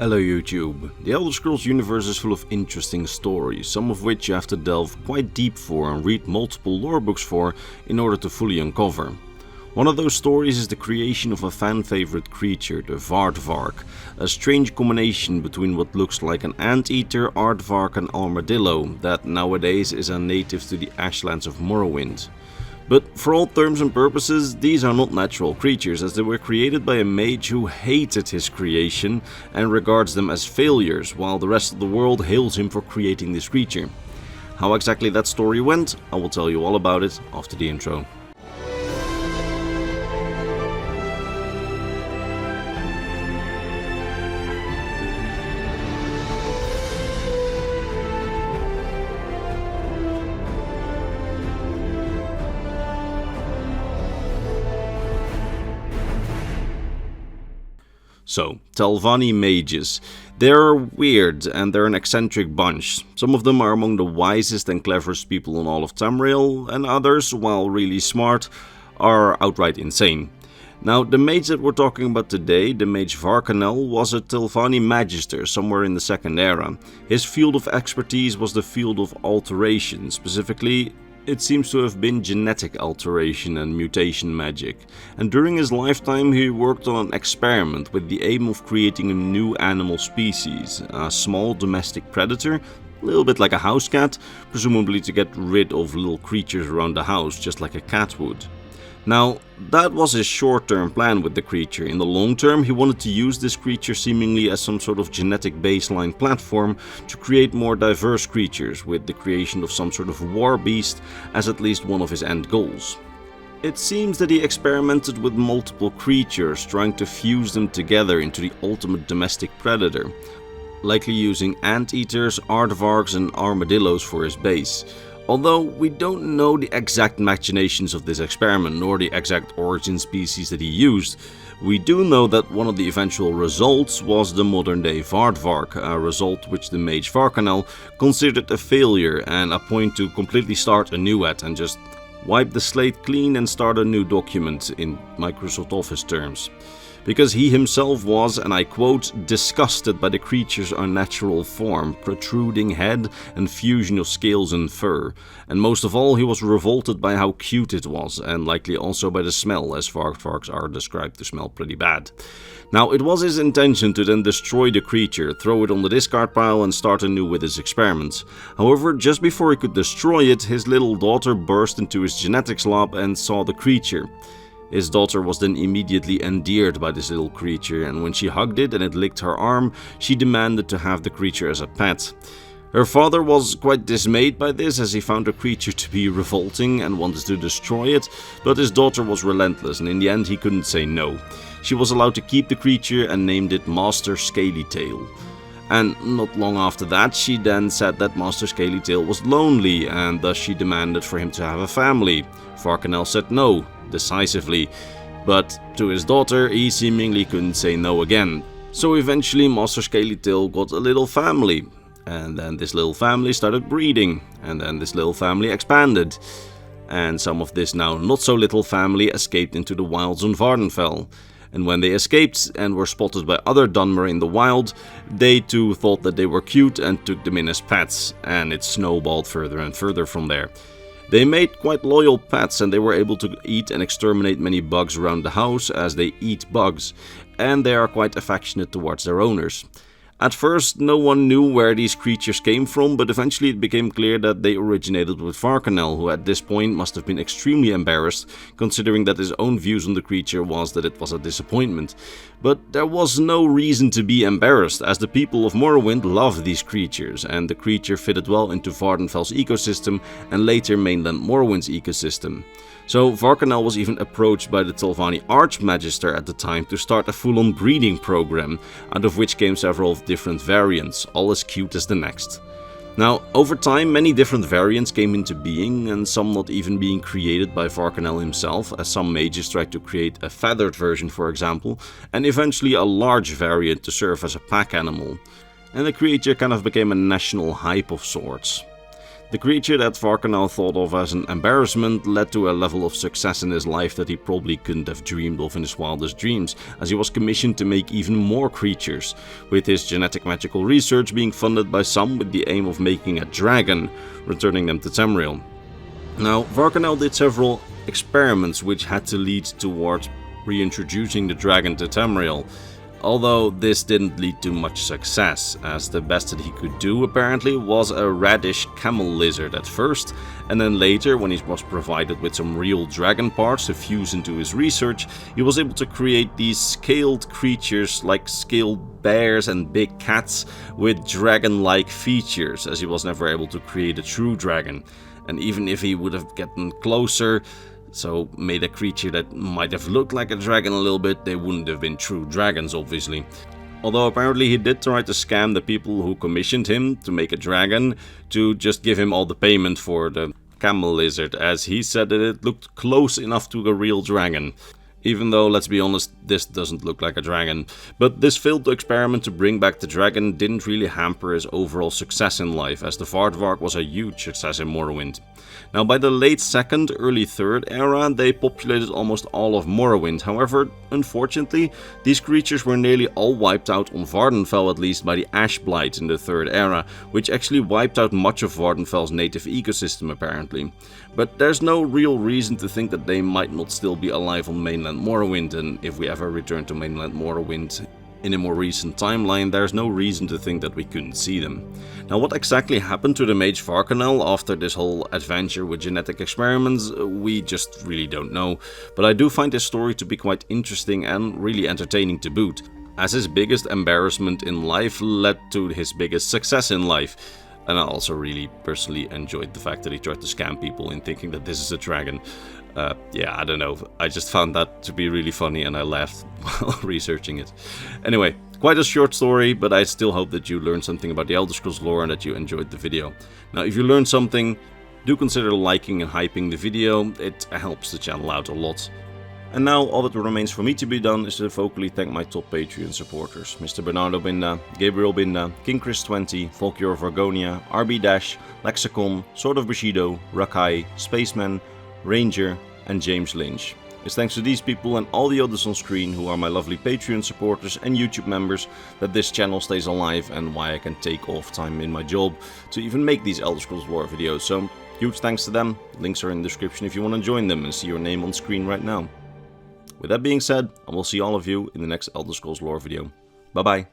Hello YouTube. The Elder Scrolls universe is full of interesting stories, some of which you have to delve quite deep for and read multiple lore books for in order to fully uncover. One of those stories is the creation of a fan favorite creature, the Vvardvar, a strange combination between what looks like an anteater, aardvark and armadillo that nowadays is a native to the ashlands of Morrowind. But for all terms and purposes, these are not natural creatures, as they were created by a mage who hated his creation and regards them as failures, while the rest of the world hails him for creating this creature. How exactly that story went, I will tell you all about it after the intro. So, Telvanni mages. They're weird and they're an eccentric bunch. Some of them are among the wisest and cleverest people in all of Tamriel, and others, while really smart, are outright insane. Now, the mage that we're talking about today, the mage Varkenel, was a Telvanni magister somewhere in the Second Era. His field of expertise was the field of alteration, specifically it seems to have been genetic alteration and mutation magic, and during his lifetime he worked on an experiment with the aim of creating a new animal species, a small domestic predator, a little bit like a house cat, presumably to get rid of little creatures around the house just like a cat would. Now, that was his short-term plan with the creature. In the long term, he wanted to use this creature seemingly as some sort of genetic baseline platform to create more diverse creatures, with the creation of some sort of war beast as at least one of his end goals. It seems that he experimented with multiple creatures, trying to fuse them together into the ultimate domestic predator, likely using anteaters, aardvarks and armadillos for his base. Although we don't know the exact machinations of this experiment nor the exact origin species that he used, we do know that one of the eventual results was the modern day Vvardvar, a result which the mage Varkenel considered a failure and a point to completely start anew at and just wipe the slate clean and start a new document in Microsoft Office terms. Because he himself was, and I quote, disgusted by the creature's unnatural form, protruding head and fusion of scales and fur, and most of all he was revolted by how cute it was, and likely also by the smell, as Vvardvarks are described to smell pretty bad. Now, it was his intention to then destroy the creature, throw it on the discard pile and start anew with his experiments. However, just before he could destroy it, his little daughter burst into his genetics lab and saw the creature. His daughter was then immediately endeared by this little creature, and when she hugged it and it licked her arm, she demanded to have the creature as a pet. Her father was quite dismayed by this, as he found the creature to be revolting and wanted to destroy it, but his daughter was relentless and in the end he couldn't say no. She was allowed to keep the creature and named it Master Scalytail. And not long after that, she then said that Master Scalytail was lonely, and thus she demanded for him to have a family. Varkenel said no, decisively, but to his daughter he seemingly couldn't say no again. So eventually Master Scalytail got a little family, and then this little family started breeding, and then this little family expanded. And some of this now not so little family escaped into the wilds on Varkenel. And when they escaped and were spotted by other Dunmer in the wild, they too thought that they were cute and took them in as pets, and it snowballed further and further from there. They made quite loyal pets, and they were able to eat and exterminate many bugs around the house, as they eat bugs, and they are quite affectionate towards their owners. At first, no one knew where these creatures came from, but eventually it became clear that they originated with Varkenel, who at this point must have been extremely embarrassed, considering that his own views on the creature was that it was a disappointment. But there was no reason to be embarrassed, as the people of Morrowind love these creatures, and the creature fitted well into Vvardenfell's ecosystem and later mainland Morrowind's ecosystem. So Varkenel was even approached by the Telvanni Archmagister at the time to start a full-on breeding program, out of which came several different variants, all as cute as the next. Now, over time many different variants came into being, and some not even being created by Varkenel himself, as some mages tried to create a feathered version for example, and eventually a large variant to serve as a pack animal. And the creature kind of became a national hype of sorts. The creature that Varkenel thought of as an embarrassment led to a level of success in his life that he probably couldn't have dreamed of in his wildest dreams, as he was commissioned to make even more creatures, with his genetic magical research being funded by some with the aim of making a dragon, returning them to Tamriel. Now, Varkenel did several experiments which had to lead towards reintroducing the dragon to Tamriel, although this didn't lead to much success, as the best that he could do apparently was a reddish camel lizard at first, and then later, when he was provided with some real dragon parts to fuse into his research, he was able to create these scaled creatures like scaled bears and big cats with dragon-like features, as he was never able to create a true dragon. And even if he would have gotten closer, so made a creature that might have looked like a dragon a little bit, they wouldn't have been true dragons, obviously. Although apparently he did try to scam the people who commissioned him to make a dragon to just give him all the payment for the camel lizard, as he said that it looked close enough to a real dragon. Even though, let's be honest, this doesn't look like a dragon. But this failed experiment to bring back the dragon didn't really hamper his overall success in life, as the Vvardvar was a huge success in Morrowind. Now, by the late 2nd, early 3rd era, they populated almost all of Morrowind. However, unfortunately, these creatures were nearly all wiped out on Vvardenfell, at least by the Ash Blight in the 3rd era, which actually wiped out much of Vvardenfell's native ecosystem apparently. But there's no real reason to think that they might not still be alive on mainland Morrowind, and if we ever return to mainland Morrowind in a more recent timeline, there's no reason to think that we couldn't see them. Now, what exactly happened to the Mage Varkenel after this whole adventure with genetic experiments, we just really don't know, but I do find this story to be quite interesting and really entertaining to boot, as his biggest embarrassment in life led to his biggest success in life. And I also really personally enjoyed the fact that he tried to scam people in thinking that this is a dragon. Yeah, I don't know. I just found that to be really funny and I laughed while researching it. Anyway, quite a short story, but I still hope that you learned something about the Elder Scrolls lore and that you enjoyed the video. Now, if you learned something, do consider liking and hyping the video. It helps the channel out a lot. And now all that remains for me to be done is to vocally thank my top Patreon supporters: Mr. Bernardo Binda, Gabriel Binda, King Chris 20, Volkior Vargonia, RB Dash, Lexicon, Sword of Bushido, Rakai, Spaceman, Ranger, and James Lynch. It's thanks to these people and all the others on screen who are my lovely Patreon supporters and YouTube members that this channel stays alive and why I can take off time in my job to even make these Elder Scrolls lore videos. So huge thanks to them. Links are in the description if you want to join them and see your name on screen right now. With that being said, I will see all of you in the next Elder Scrolls lore video. Bye bye.